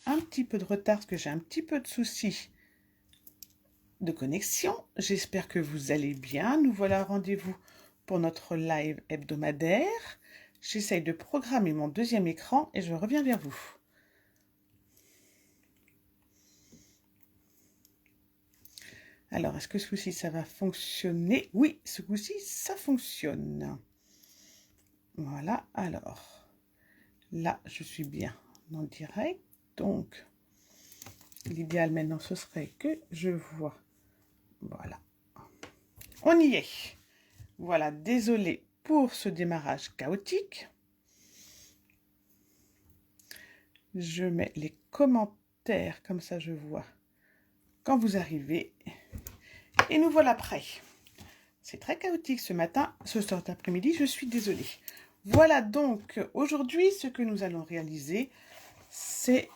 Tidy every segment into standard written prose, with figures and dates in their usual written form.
un petit peu de retard parce que j'ai un petit peu de soucis de connexion. J'espère que vous allez bien. Nous voilà au rendez-vous pour notre live hebdomadaire. J'essaye de programmer mon deuxième écran et je reviens vers vous. Alors, est-ce que ce coup-ci, ça va fonctionner? Oui, ce coup-ci, ça fonctionne. Voilà, alors, là, je suis bien en direct. Donc, l'idéal maintenant, ce serait que je vois. Voilà. On y est. Voilà, désolé pour ce démarrage chaotique. Je mets les commentaires, comme ça je vois quand vous arrivez. Et nous voilà prêts. C'est très chaotique ce matin, cet après-midi, je suis désolée. Voilà donc, aujourd'hui, ce que nous allons réaliser, c'est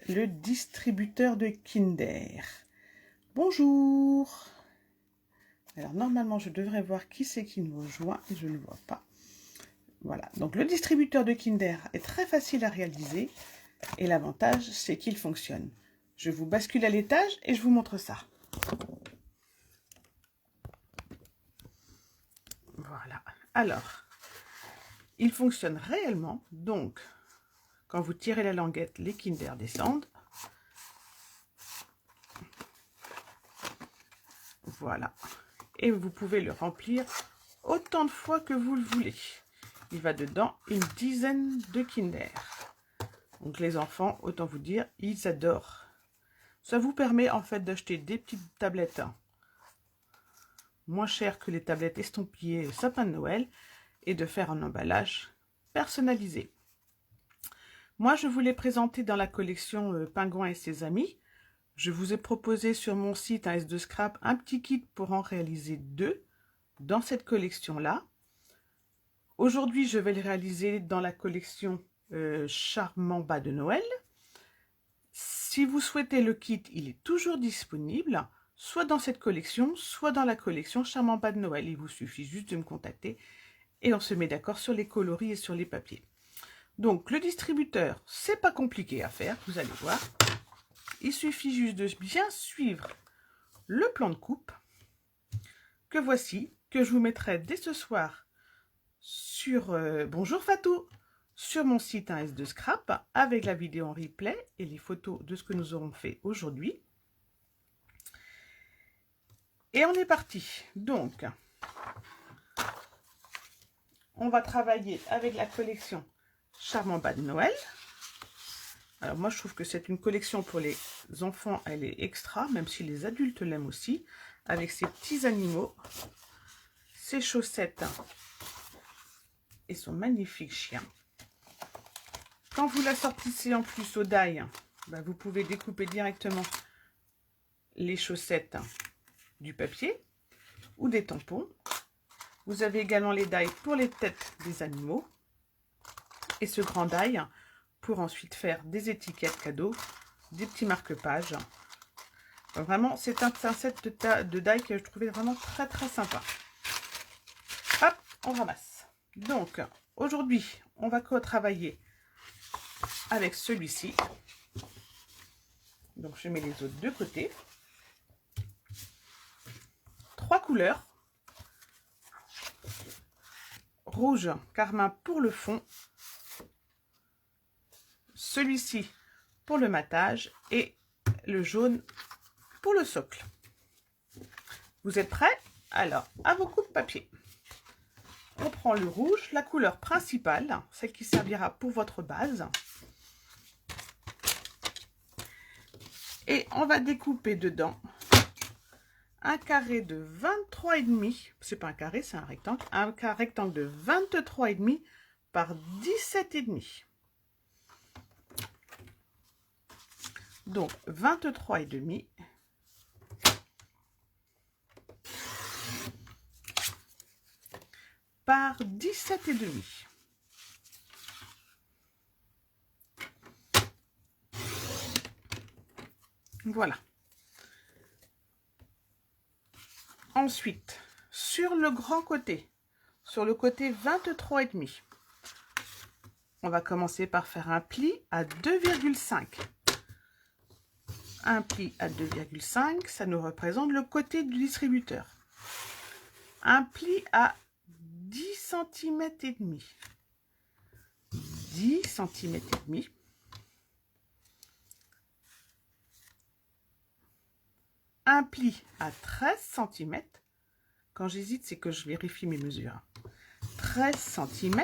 le distributeur de Kinder. Bonjour. Alors, normalement, je devrais voir qui c'est qui nous rejoint, et je ne vois pas. Voilà, donc le distributeur de Kinder est très facile à réaliser, et l'avantage, c'est qu'il fonctionne. Je vous bascule à l'étage et je vous montre ça. Voilà. Alors, il fonctionne réellement. Donc, quand vous tirez la languette, les Kinder descendent. Voilà. Et vous pouvez le remplir autant de fois que vous le voulez. Il va dedans une dizaine de Kinder. Donc, les enfants, autant vous dire, ils adorent. Ça vous permet en fait d'acheter des petites tablettes moins chères que les tablettes estampillées sapin de Noël et de faire un emballage personnalisé. Moi, je vous l'ai présenté dans la collection Pingouin et ses amis. Je vous ai proposé sur mon site un S2 Scrap un petit kit pour en réaliser 2 dans cette collection-là. Aujourd'hui, je vais le réaliser dans la collection Charmant Bas de Noël. Si vous souhaitez le kit, il est toujours disponible, soit dans cette collection, soit dans la collection Charmant Bas de Noël. Il vous suffit juste de me contacter et on se met d'accord sur les coloris et sur les papiers. Donc, le distributeur, c'est pas compliqué à faire, vous allez voir. Il suffit juste de bien suivre le plan de coupe que voici, que je vous mettrai dès ce soir sur Bonjour Fatou, sur mon site 1S2 Scrap, avec la vidéo en replay et les photos de ce que nous aurons fait aujourd'hui. Et on est parti. Donc, on va travailler avec la collection Charmant Bas de Noël. Alors moi, je trouve que c'est une collection pour les enfants, elle est extra, même si les adultes l'aiment aussi, avec ces petits animaux, ses chaussettes et son magnifique chien. Quand vous la sortissez en plus au die, vous pouvez découper directement les chaussettes du papier ou des tampons. Vous avez également les die pour les têtes des animaux et ce grand die pour ensuite faire des étiquettes cadeaux, des petits marque-pages. Vraiment, c'est un set de die que je trouvais vraiment très très sympa. Hop, on ramasse. Donc, aujourd'hui, on va travailler avec celui-ci. Donc, je mets les autres de côté. 3 couleurs. Rouge, carmin pour le fond. Celui-ci pour le matage et le jaune pour le socle. Vous êtes prêts? Alors, à vos coupes de papier. On prend le rouge, la couleur principale, celle qui servira pour votre base. Et on va découper dedans un carré de 23,5. C'est pas un carré, c'est un rectangle de 23,5 par 17,5. Donc 23,5 par 17,5. Voilà. Ensuite, sur le grand côté, sur le côté 23,5, on va commencer par faire un pli à 2,5. un pli à 2,5, ça nous représente le côté du distributeur. Un pli à 10 cm et demi. 10 cm et demi. Un pli à 13 cm. Quand j'hésite, c'est que je vérifie mes mesures. 13 cm.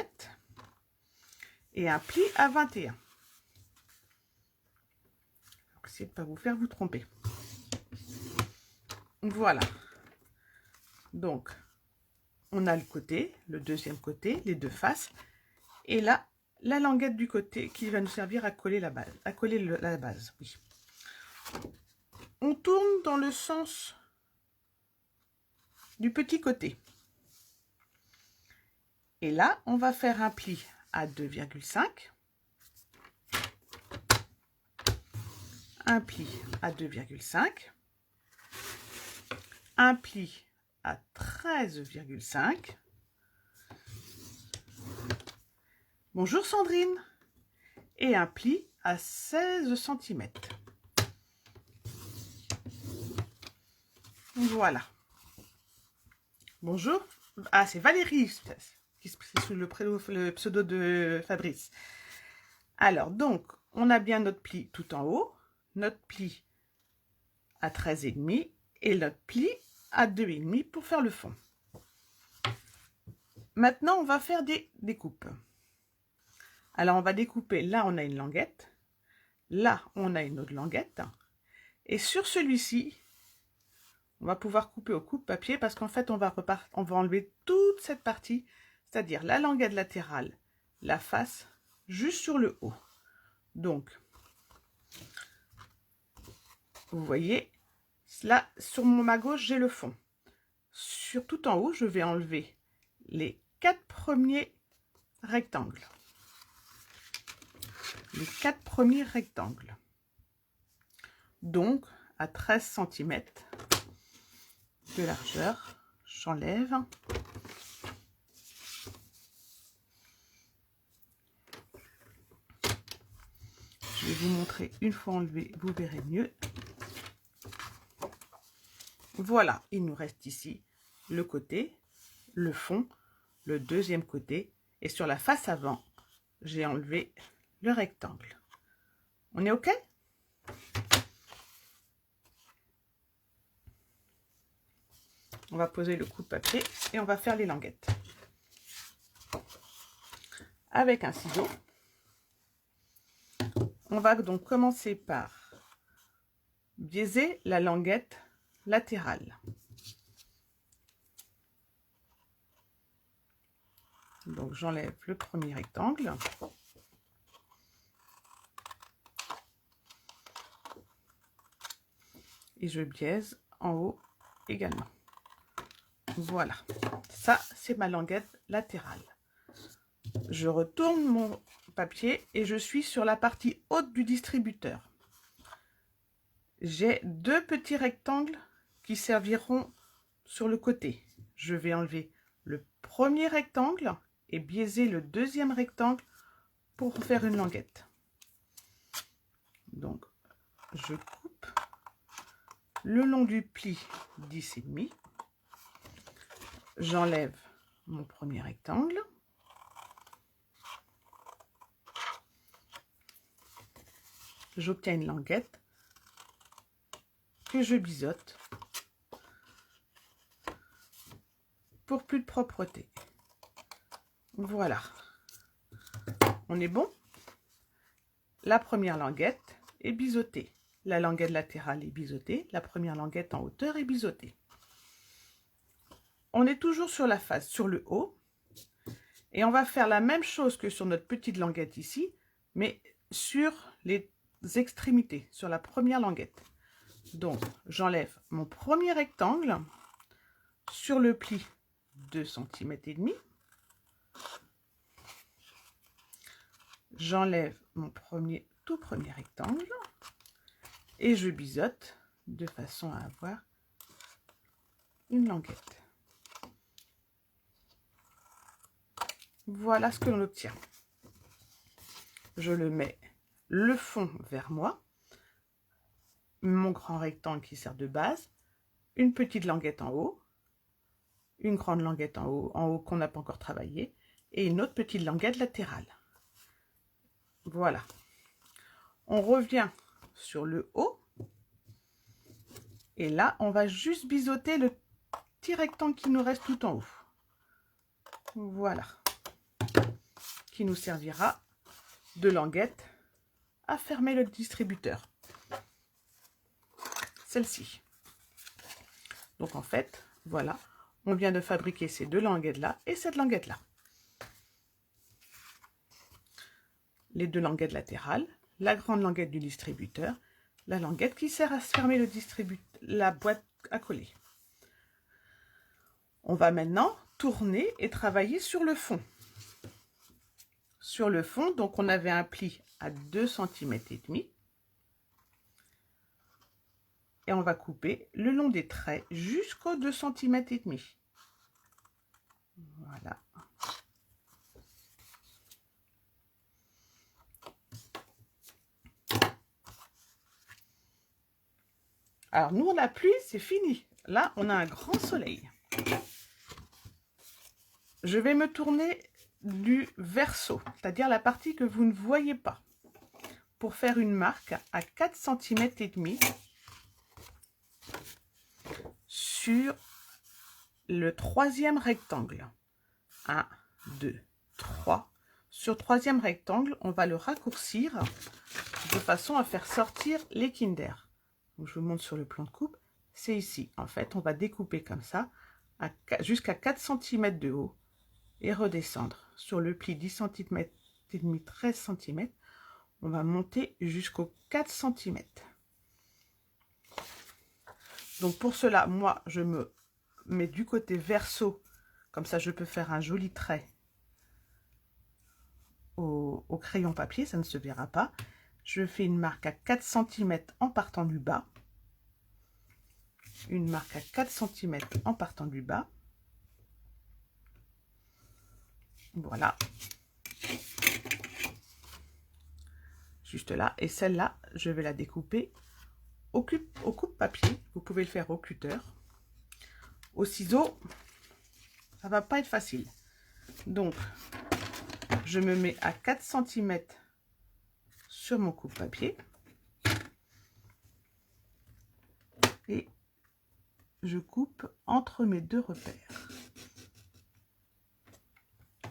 Et un pli à 21. Essayez de ne pas vous faire vous tromper. Voilà. Donc, on a le côté, le deuxième côté, les deux faces. Et là, la languette du côté qui va nous servir à coller la base. La base, oui. On tourne dans le sens du petit côté. Et là, on va faire un pli à 2,5. Un pli à 2,5. Un pli à 13,5. Bonjour Sandrine. Et un pli à 16 cm. Voilà. Bonjour. Ah, c'est Valérie, qui est sous le pseudo de Fabrice. Alors, donc, on a bien notre pli tout en haut, notre pli à 13,5 et notre pli à 2,5 pour faire le fond. Maintenant, on va faire des découpes. Alors, on va découper, là, on a une languette. Là, on a une autre languette. Et sur celui-ci, on va pouvoir couper au coupe-papier parce qu'en fait, on va enlever toute cette partie, c'est-à-dire la languette latérale, la face, juste sur le haut. Donc, vous voyez, là, sur ma gauche, j'ai le fond. Sur tout en haut, je vais enlever les 4 premiers rectangles. Les 4 premiers rectangles. Donc, à 13 cm de largeur, j'enlève. Je vais vous montrer une fois enlevé, vous verrez mieux. Voilà, il nous reste ici le côté, le fond, le deuxième côté. Et sur la face avant, j'ai enlevé le rectangle. On est OK? On va poser le coupe-papier et on va faire les languettes. Avec un ciseau, on va donc commencer par biaiser la languette latérale. Donc j'enlève le premier rectangle. Et je biaise en haut également. Voilà, ça c'est ma languette latérale. Je retourne mon papier et je suis sur la partie haute du distributeur. J'ai 2 petits rectangles qui serviront sur le côté. Je vais enlever le premier rectangle et biaiser le deuxième rectangle pour faire une languette. Donc, je coupe le long du pli 10,5. J'enlève mon premier rectangle. J'obtiens une languette que je biseaute pour plus de propreté. Voilà. On est bon? La première languette est biseautée. La languette latérale est biseautée. La première languette en hauteur est biseautée. On est toujours sur la face, sur le haut. Et on va faire la même chose que sur notre petite languette ici, mais sur les extrémités, sur la première languette. Donc, j'enlève mon premier rectangle sur le pli 2,5 cm. J'enlève mon tout premier rectangle et je biseaute de façon à avoir une languette. Voilà ce que l'on obtient. Je le mets le fond vers moi. mon grand rectangle qui sert de base, une petite languette en haut, une grande languette en haut qu'on n'a pas encore travaillé, et une autre petite languette latérale. Voilà. On revient sur le haut. Et là, on va juste biseauter le petit rectangle qui nous reste tout en haut. Voilà. Qui nous servira de languette à fermer le distributeur. Celle-ci. Donc en fait, voilà. On vient de fabriquer ces deux languettes-là et cette languette-là. Les deux languettes latérales, la grande languette du distributeur, la languette qui sert à fermer le la boîte à coller. On va maintenant tourner et travailler sur le fond. Sur le fond, donc on avait un pli à 2,5 cm. Et on va couper le long des traits jusqu'aux 2,5 cm. Voilà. Alors nous, la pluie, c'est fini. Là, on a un grand soleil. Je vais me tourner du verso, c'est-à-dire la partie que vous ne voyez pas, pour faire une marque à 4,5 cm sur le troisième rectangle. 1, 2, 3. Sur le troisième rectangle, on va le raccourcir de façon à faire sortir les Kinder. Donc, je vous montre sur le plan de coupe. C'est ici. En fait, on va découper comme ça jusqu'à 4 cm de haut et redescendre. Sur le pli 10 cm et demi, 13 cm, on va monter jusqu'aux 4 cm. Donc pour cela, moi, je me mets du côté verso. Comme ça, je peux faire un joli trait au crayon papier. Ça ne se verra pas. Je fais une marque à 4 cm en partant du bas. Une marque à 4 cm en partant du bas. Voilà. Juste là. Et celle-là, je vais la découper au coupe-papier. Vous pouvez le faire au cutter. Au ciseau, ça va pas être facile. Donc, je me mets à 4 cm sur mon coupe-papier. Et je coupe entre mes deux repères.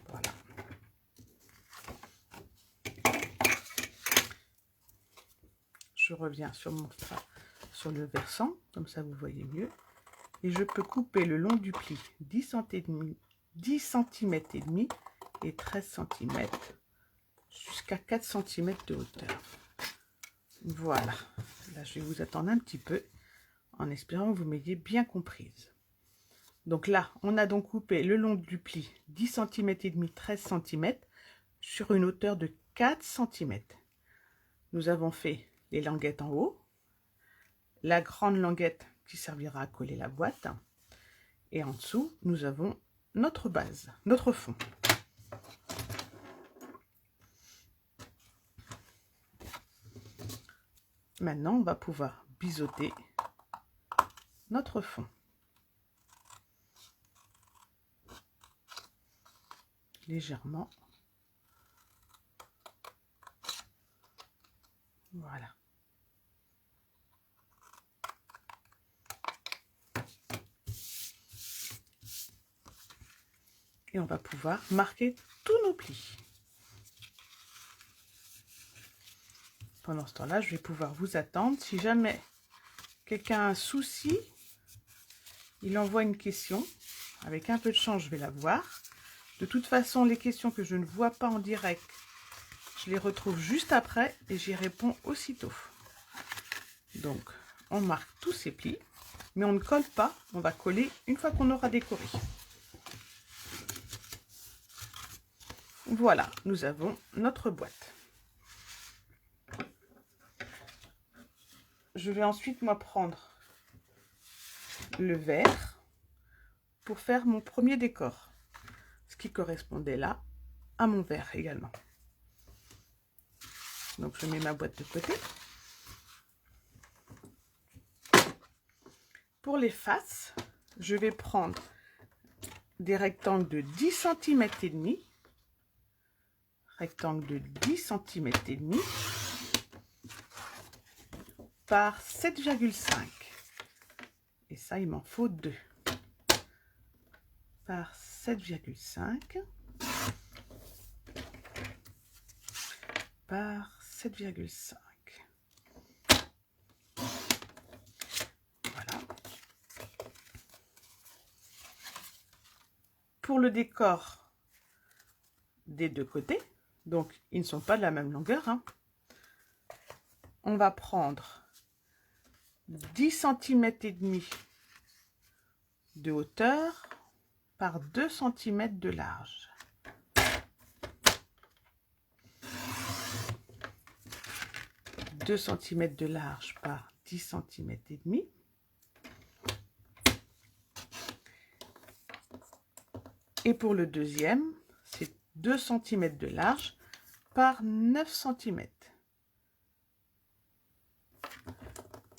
Voilà. Je reviens sur le versant, comme ça vous voyez mieux. Et je peux couper le long du pli 10 cm et demi et 13 cm jusqu'à 4 cm de hauteur. Voilà. Là, je vais vous attendre un petit peu en espérant que vous m'ayez bien comprise. Donc là, on a donc coupé le long du pli 10 cm et demi, 13 cm sur une hauteur de 4 cm. Nous avons fait les languettes en haut, la grande languette qui servira à coller la boîte, et en dessous, nous avons notre base, notre fond. Maintenant, on va pouvoir biseauter notre fond. Légèrement. Voilà. Et on va pouvoir marquer tous nos plis. Pendant ce temps-là, je vais pouvoir vous attendre. Si jamais quelqu'un a un souci, il envoie une question. Avec un peu de chance, je vais la voir. De toute façon, les questions que je ne vois pas en direct, je les retrouve juste après et j'y réponds aussitôt. Donc, on marque tous ces plis, mais on ne colle pas. On va coller une fois qu'on aura décoré. Voilà, nous avons notre boîte. Je vais ensuite, moi, prendre le vert pour faire mon premier décor. Ce qui correspondait là à mon vert également. Donc, je mets ma boîte de côté. Pour les faces, je vais prendre des rectangles de 10 cm et demi. Rectangle de 10 cm et demi par 7,5. Et ça, il m'en faut 2. Par 7,5 par 7,5. Voilà. Pour le décor des deux côtés, donc ils ne sont pas de la même longueur, hein, on va prendre 10 cm et demi de hauteur par 2 cm de large. « 2 cm de large par 10 cm et demi. Et pour le deuxième, c'est 2 cm de large par 9 cm.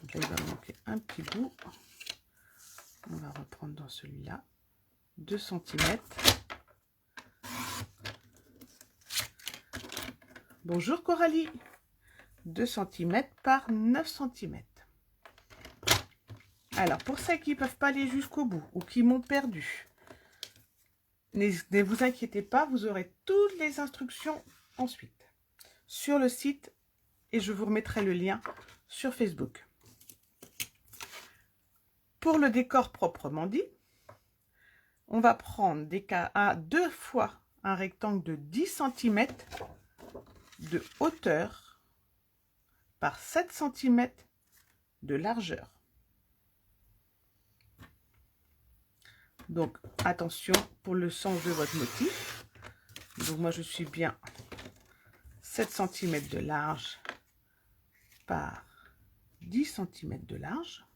Donc là, il va manquer un petit bout. On va reprendre dans celui-là. 2 cm. Bonjour Coralie. 2 cm par 9 cm. Alors, pour ceux qui ne peuvent pas aller jusqu'au bout ou qui m'ont perdu, ne vous inquiétez pas, vous aurez toutes les instructions ensuite sur le site et je vous remettrai le lien sur Facebook. Pour le décor proprement dit, on va prendre deux fois un rectangle de 10 cm de hauteur par 7 cm de largeur. Donc attention pour le sens de votre motif. Donc moi je suis bien 7 cm de large par 10 cm de large.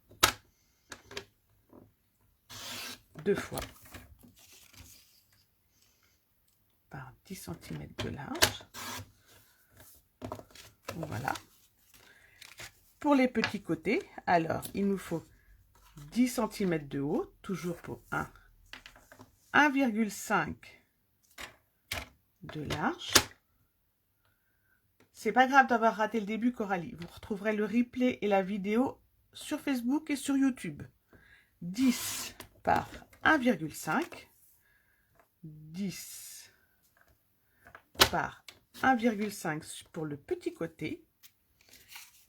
Deux fois par 10 cm de large. Voilà. Pour les petits côtés, alors il nous faut 10 cm de haut, toujours pour 1,5 de large. C'est pas grave d'avoir raté le début, Coralie. Vous retrouverez le replay et la vidéo sur Facebook et sur YouTube. 10 par 1,5. 10 par 1,5 pour le petit côté.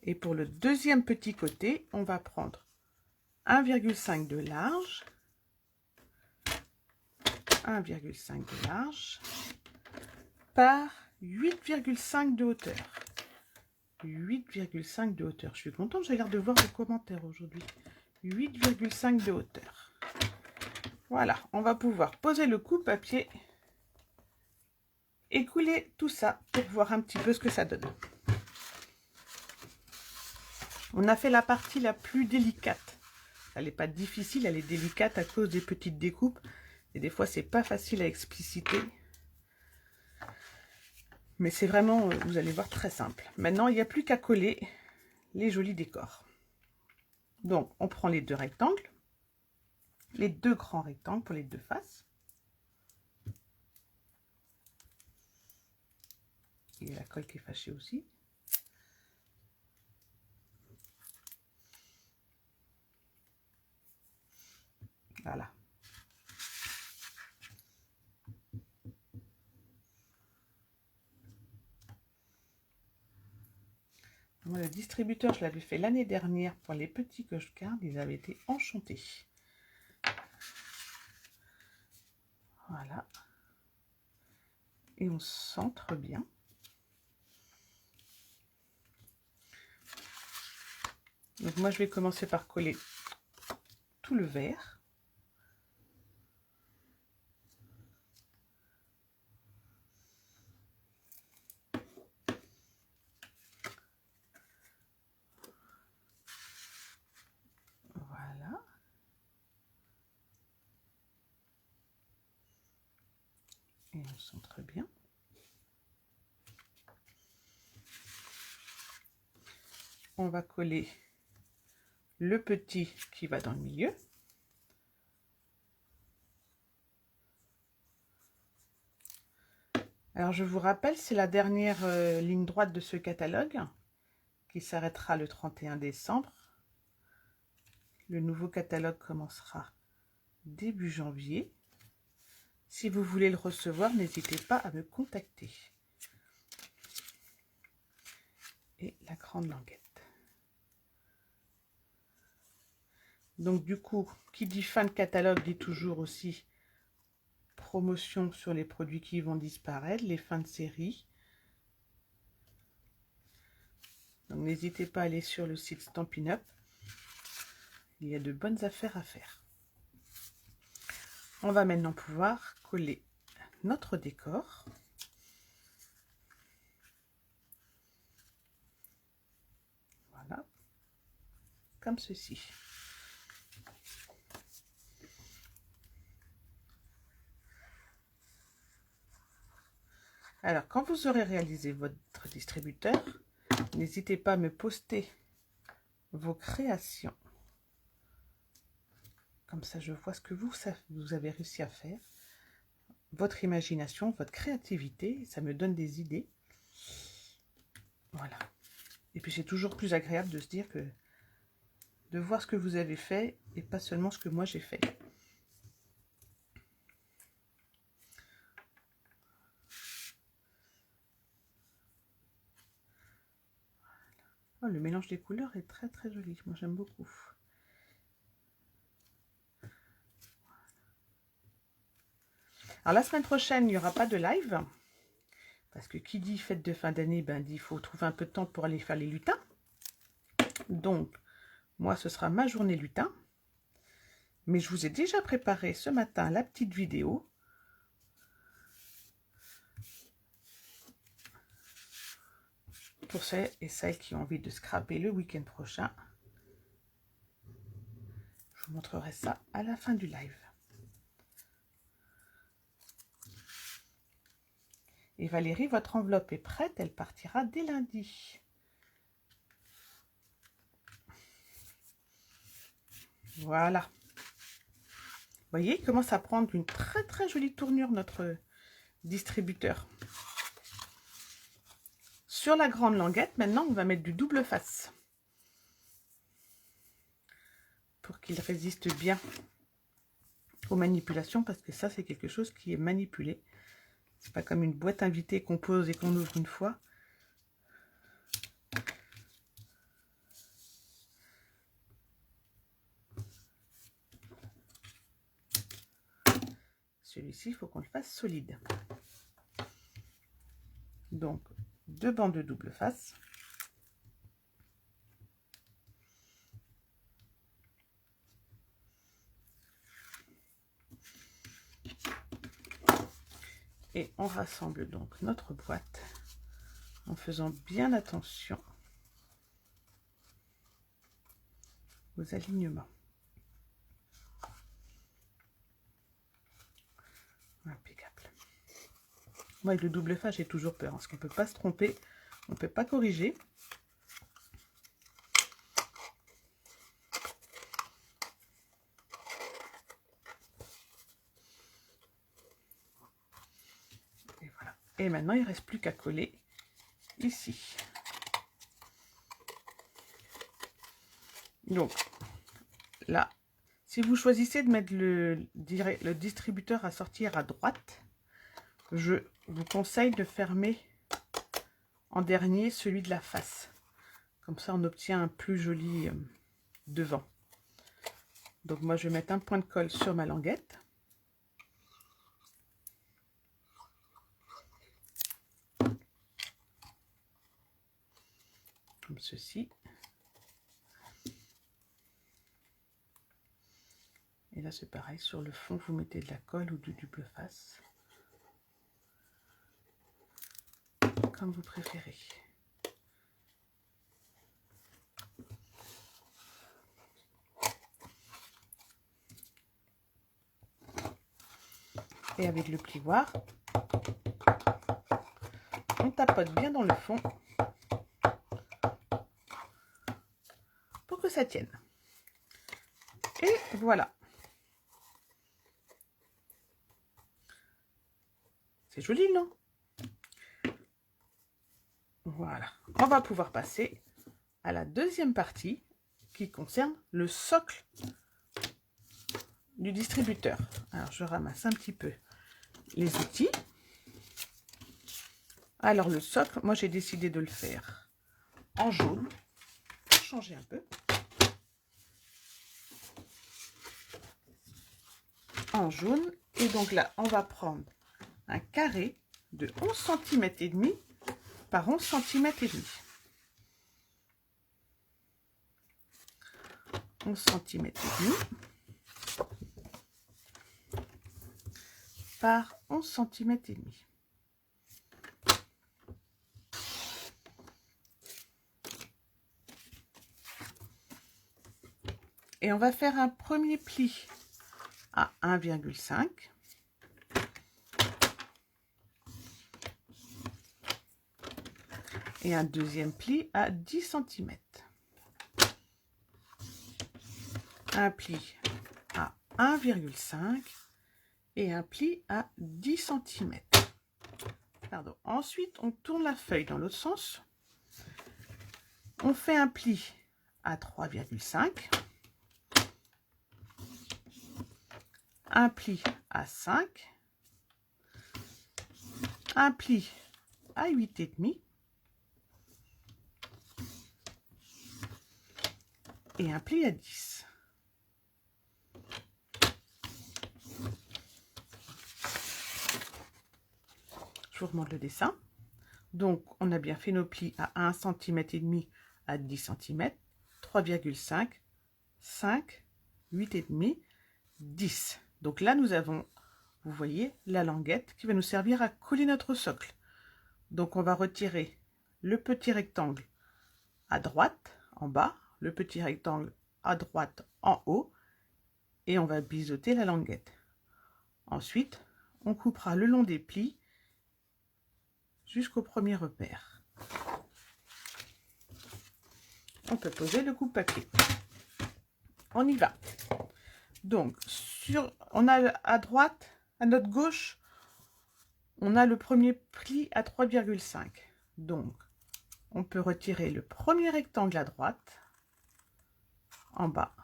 Et pour le deuxième petit côté, on va prendre 1,5 de large. 1,5 de large par 8,5 de hauteur. 8,5 de hauteur. Je suis contente, j'ai l'air de voir les commentaires aujourd'hui. 8,5 de hauteur. Voilà, on va pouvoir poser le coupe-papier et couler tout ça pour voir un petit peu ce que ça donne. On a fait la partie la plus délicate. Elle n'est pas difficile, elle est délicate à cause des petites découpes. Et des fois, c'est pas facile à expliciter. Mais c'est vraiment, vous allez voir, très simple. Maintenant, il n'y a plus qu'à coller les jolis décors. Donc, on prend les deux rectangles. Les deux grands rectangles pour les deux faces. Il y a la colle qui est fâchée aussi. Voilà. Moi, le distributeur, je l'avais fait l'année dernière pour les petits que je garde. Ils avaient été enchantés. Voilà. Et on centre bien. Donc moi, je vais commencer par coller tout le vert. Voilà. Et on centre bien. On va coller le petit qui va dans le milieu. Alors je vous rappelle, c'est la dernière ligne droite de ce catalogue qui s'arrêtera le 31 décembre. Le nouveau catalogue commencera début janvier. Si vous voulez le recevoir, n'hésitez pas à me contacter. Et la grande languette. Donc du coup, qui dit fin de catalogue dit toujours aussi promotion sur les produits qui vont disparaître, les fins de série. Donc n'hésitez pas à aller sur le site Stampin' Up. Il y a de bonnes affaires à faire. On va maintenant pouvoir coller notre décor. Voilà. Comme ceci. Alors, quand vous aurez réalisé votre distributeur, n'hésitez pas à me poster vos créations. Comme ça, je vois ce que vous avez réussi à faire. Votre imagination, votre créativité, ça me donne des idées. Voilà. Et puis, c'est toujours plus agréable de se dire que de voir ce que vous avez fait et pas seulement ce que moi j'ai fait. Oh, le mélange des couleurs est très très joli. Moi, j'aime beaucoup. Alors, la semaine prochaine, il n'y aura pas de live. Parce que qui dit fête de fin d'année, ben dit il faut trouver un peu de temps pour aller faire les lutins. Donc, moi, ce sera ma journée lutin. Mais je vous ai déjà préparé ce matin la petite vidéo. Pour celles et celles qui ont envie de scraper le week-end prochain. Je vous montrerai ça à la fin du live. Et Valérie, votre enveloppe est prête, elle partira dès lundi. Voilà. Vous voyez, il commence à prendre une très très jolie tournure notre distributeur. Sur la grande languette, maintenant, on va mettre du double face. Pour qu'il résiste bien aux manipulations, parce que ça, c'est quelque chose qui est manipulé. C'est pas comme une boîte invitée qu'on pose et qu'on ouvre une fois. Celui-ci, il faut qu'on le fasse solide. Donc, 2 bandes de double face. Et on rassemble donc notre boîte en faisant bien attention aux alignements. Impeccable. Moi, avec le double face, j'ai toujours peur, parce qu'on ne peut pas se tromper, on ne peut pas corriger. Et voilà. Et maintenant, il ne reste plus qu'à coller ici. Donc, là, si vous choisissez de mettre le distributeur à sortir à droite, je vous conseille de fermer en dernier celui de la face. Comme ça, on obtient un plus joli devant. Donc, moi, je vais mettre un point de colle sur ma languette. Comme ceci. Et là, c'est pareil. Sur le fond, vous mettez de la colle ou du double face. Comme vous préférez. Et avec le plioir, on tapote bien dans le fond pour que ça tienne. Et voilà. C'est joli, non? Voilà. On va pouvoir passer à la deuxième partie qui concerne le socle du distributeur. Alors, je ramasse un petit peu les outils. Alors, le socle, moi, j'ai décidé de le faire en jaune. Pour changer un peu. En jaune. Et donc là, on va prendre un carré de 11 cm et demi par 11 cm et demi. 11 cm et demi par 11 cm et demi. Et on va faire un premier pli à 1,5. Et un deuxième pli à 10 cm. Un pli à 1,5 et un pli à 10 cm. Pardon. Ensuite, on tourne la feuille dans l'autre sens. On fait un pli à 3,5. Un pli à 5. Un pli à 8,5. Et un pli à 10. Je vous remonte le dessin. Donc, on a bien fait nos plis à 1 cm et demi à 10 cm, 3,5, 5, 8,5, 10. Donc là, nous avons, vous voyez, la languette qui va nous servir à coller notre socle. Donc, on va retirer le petit rectangle à droite, en bas, le petit rectangle à droite, en haut, et on va biseauter la languette. Ensuite, on coupera le long des plis jusqu'au premier repère. On peut poser le coupe-papier. On y va. Donc, on a à droite, à notre gauche, on a le premier pli à 3,5. Donc, on peut retirer le premier rectangle à droite, en bas.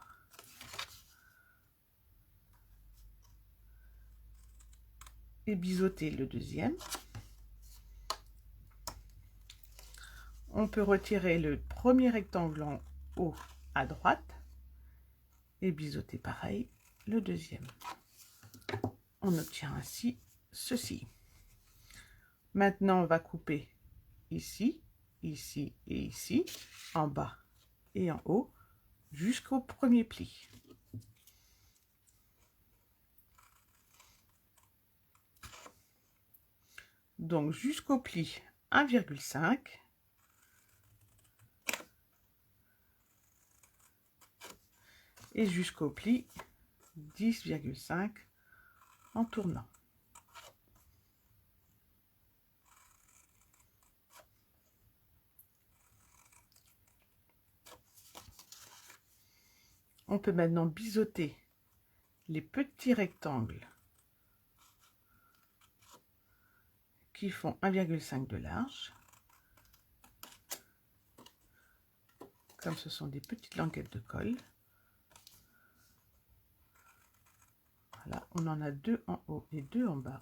Et biseauter le deuxième. On peut retirer le premier rectangle en haut à droite et biseauter pareil le deuxième. On obtient ainsi ceci. Maintenant, on va couper ici, ici et ici, en bas et en haut, jusqu'au premier pli. Donc jusqu'au pli 1,5. Et jusqu'au pli 10,5 en tournant. On peut maintenant biseauter les petits rectangles qui font 1,5 de large. Comme ce sont des petites languettes de colle. Voilà, on en a deux en haut et deux en bas.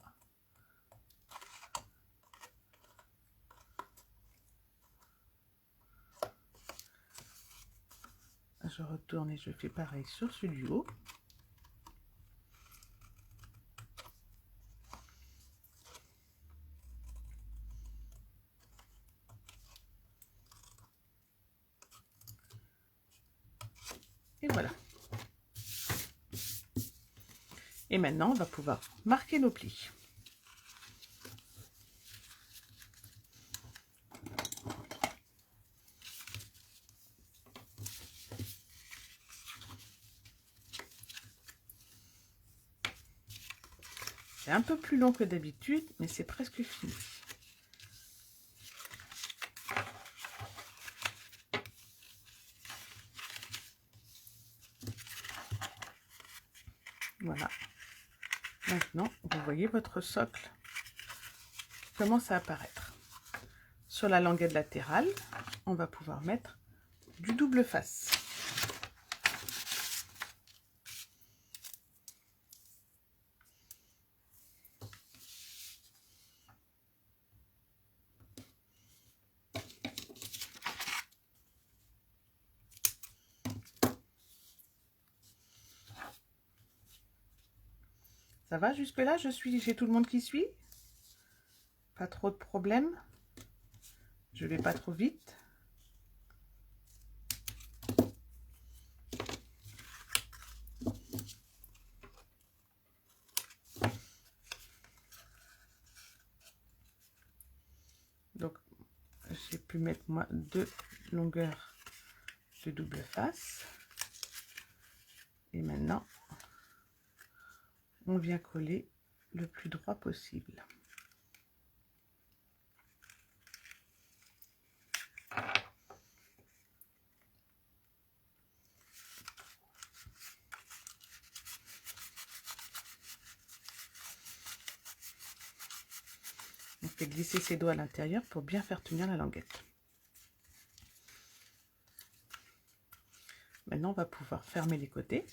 Je retourne et je fais pareil sur celui du haut. Et voilà. Et maintenant, on va pouvoir marquer nos plis. C'est un peu plus long que d'habitude, mais c'est presque fini. Voilà. Maintenant, vous voyez votre socle qui commence à apparaître. Sur la languette latérale, on va pouvoir mettre du double face. Ça va jusque-là? J'ai tout le monde qui suit? Pas trop de problèmes? Je vais pas trop vite? Donc, j'ai pu mettre moi 2 longueurs de double face. Et maintenant, on vient coller le plus droit possible. On fait glisser ses doigts à l'intérieur pour bien faire tenir la languette. Maintenant, on va pouvoir fermer les côtés.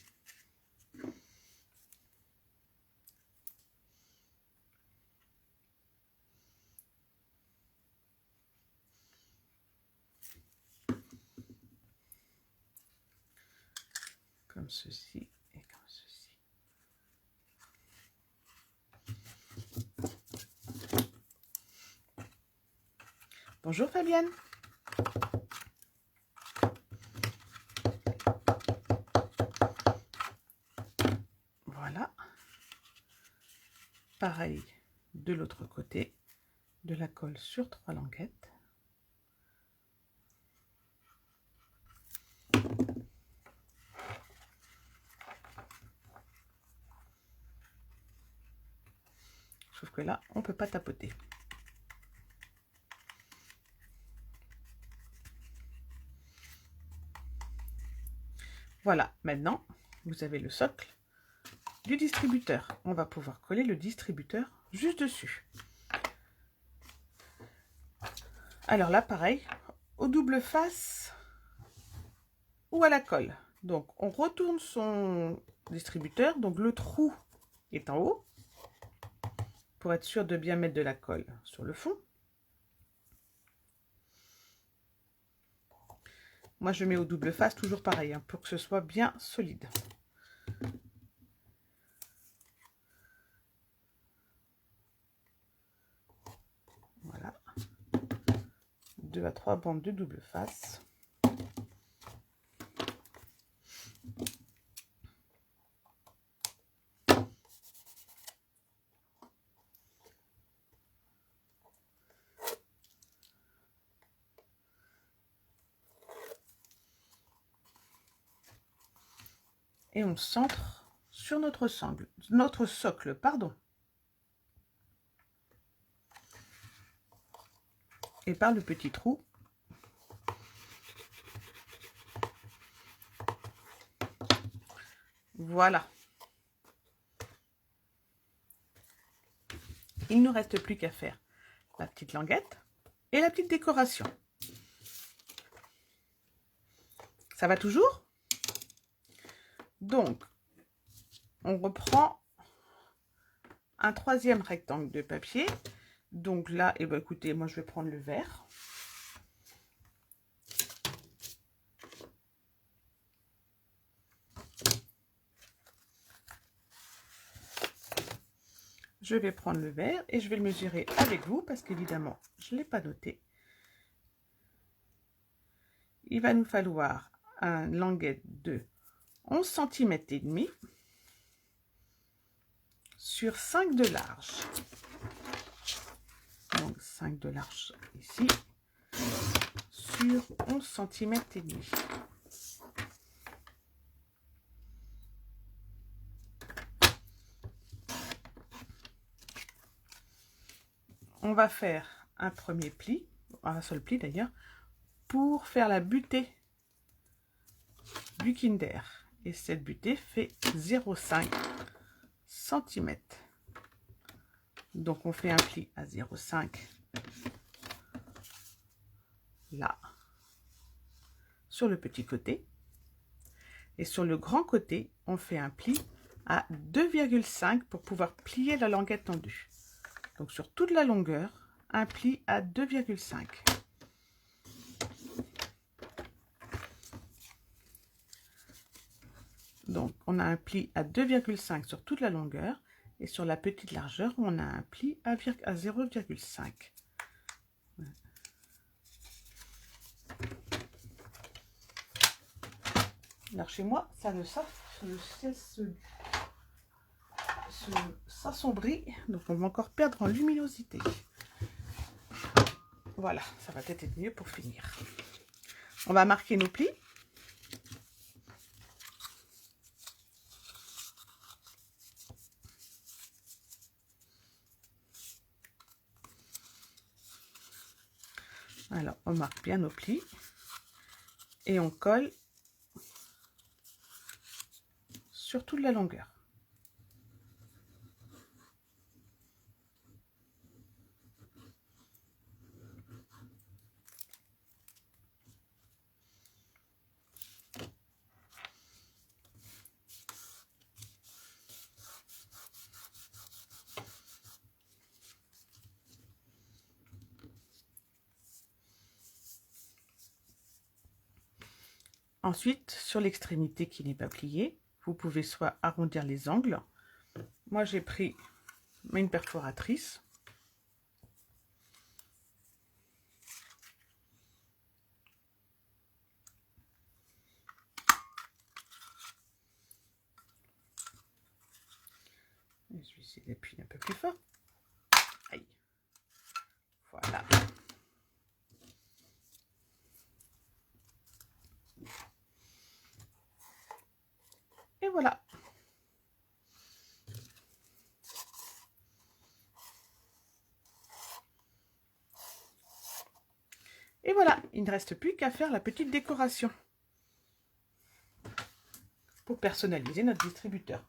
Comme ceci et comme ceci. Bonjour Fabienne. Voilà. Pareil de l'autre côté, de la colle sur 3 languettes. Sauf que là, on ne peut pas tapoter. Voilà, maintenant, vous avez le socle du distributeur. On va pouvoir coller le distributeur juste dessus. Alors là, pareil, au double face ou à la colle. Donc, on retourne son distributeur. Donc, le trou est en haut pour être sûr de bien mettre de la colle sur le fond. Moi, je mets au double face, toujours pareil, hein, pour que ce soit bien solide. Voilà. 2 à 3 bandes de double face. Et on centre sur notre socle, pardon. Et par le petit trou, voilà. Il ne nous reste plus qu'à faire la petite languette et la petite décoration. Ça va toujours? Donc, on reprend un 3e rectangle de papier. Donc là, eh ben, écoutez, moi je vais prendre le vert. Je vais prendre le vert et je vais le mesurer avec vous parce qu'évidemment, je ne l'ai pas noté. Il va nous falloir un languette de 11 cm et demi sur 5 de large. Donc 5 de large ici sur 11 cm et demi. On va faire un premier pli, un seul pli d'ailleurs, pour faire la butée du Kinder. Et cette butée fait 0,5 centimètres. Donc on fait un pli à 0,5 là sur le petit côté, et sur le grand côté on fait un pli à 2,5 pour pouvoir plier la languette tendue. Donc sur toute la longueur, un pli à 2,5. Donc on a un pli à 2,5 sur toute la longueur, et sur la petite largeur on a un pli à 0,5. Alors chez moi, s'assombrit, donc on va encore perdre en luminosité. Voilà, ça va peut-être être mieux pour finir. On va marquer nos plis. Alors, on marque bien nos plis et on colle sur toute la longueur. Ensuite, sur l'extrémité qui n'est pas pliée, vous pouvez soit arrondir les angles. Moi, j'ai pris une perforatrice. Je vais essayer d'appuyer un peu plus fort. Aïe. Voilà. Et voilà. Et voilà, il ne reste plus qu'à faire la petite décoration pour personnaliser notre distributeur.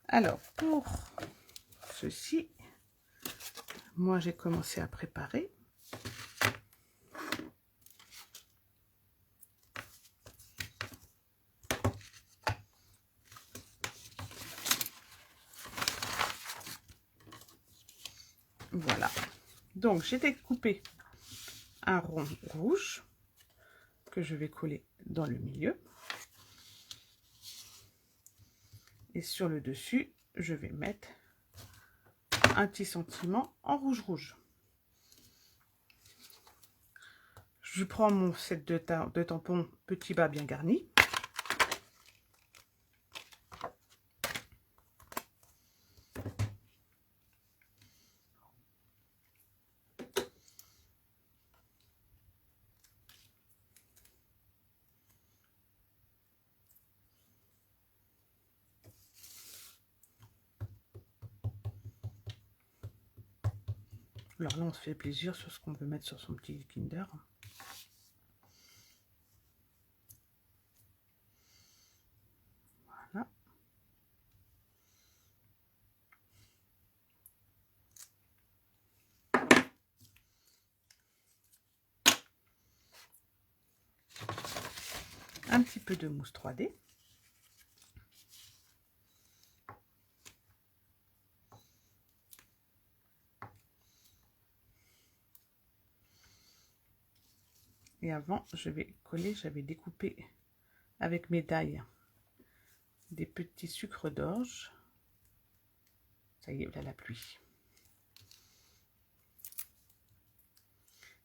Alors, pour ceci, moi j'ai commencé à préparer. Voilà. Donc j'ai découpé un rond rouge que je vais coller dans le milieu. Et sur le dessus, je vais mettre un petit sentiment en rouge. Je prends mon set de tampons petit bas bien garni. Alors là, on se fait plaisir sur ce qu'on veut mettre sur son petit Kinder. Voilà. Un petit peu de mousse 3D. Et avant, je vais coller, j'avais découpé avec mes tailles des petits sucres d'orge. Ça y est, voilà la pluie.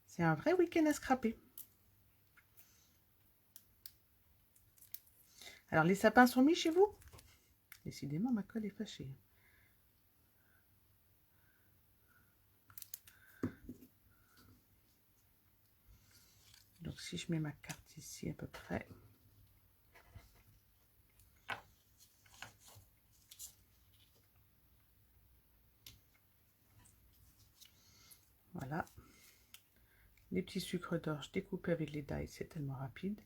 C'est un vrai week-end à scraper. Alors, les sapins sont mis chez vous? Décidément, ma colle est fâchée. Donc, si je mets ma carte ici à peu près. Voilà. Les petits sucres d'orge découpés avec les die, c'est tellement rapide.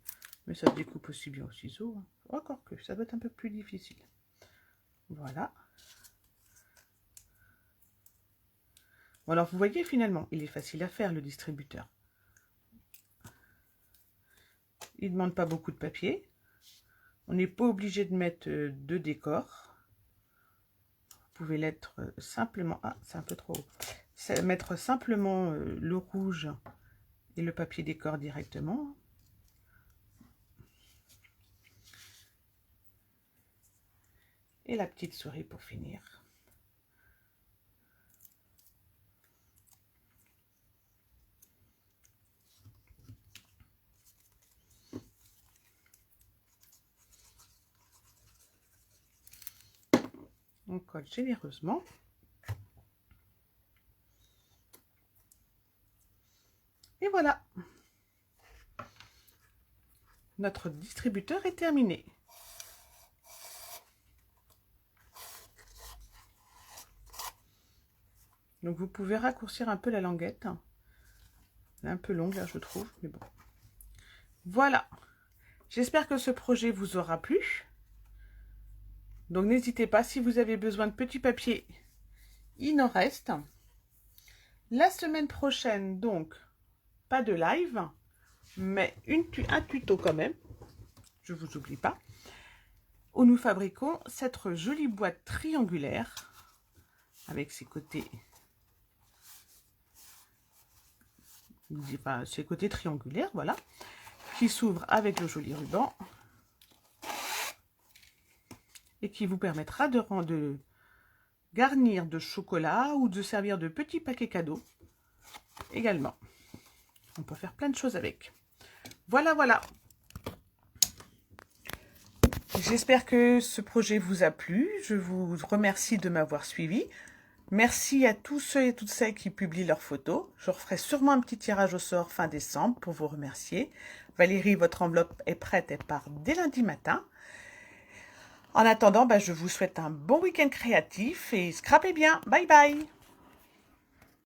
Mais ça se découpe aussi bien au ciseau. Hein. Encore que, ça va être un peu plus difficile. Voilà. Bon, alors, vous voyez, finalement, il est facile à faire, le distributeur. Il ne demande pas beaucoup de papier. On n'est pas obligé de mettre de décor. Vous pouvez l'être simplement... Ah, c'est un peu trop haut. Mettre simplement le rouge et le papier décor directement. Et la petite souris pour finir. On colle généreusement. Et voilà. Notre distributeur est terminé. Donc vous pouvez raccourcir un peu la languette. Elle est un peu longue là, je trouve, mais bon. Voilà. J'espère que ce projet vous aura plu. Donc n'hésitez pas, si vous avez besoin de petits papiers, il en reste. La semaine prochaine, donc, pas de live, mais un tuto quand même. Je ne vous oublie pas. Où nous fabriquons cette jolie boîte triangulaire avec ses côtés. Enfin, ses côtés triangulaires, voilà, qui s'ouvre avec le joli ruban et qui vous permettra de garnir de chocolat ou de servir de petits paquets cadeaux également. On peut faire plein de choses avec. Voilà, voilà. J'espère que ce projet vous a plu. Je vous remercie de m'avoir suivi. Merci à tous ceux et toutes celles qui publient leurs photos. Je referai sûrement un petit tirage au sort fin décembre pour vous remercier. Valérie, votre enveloppe est prête et part dès lundi matin. En attendant, je vous souhaite un bon week-end créatif et scrapez bien. Bye bye!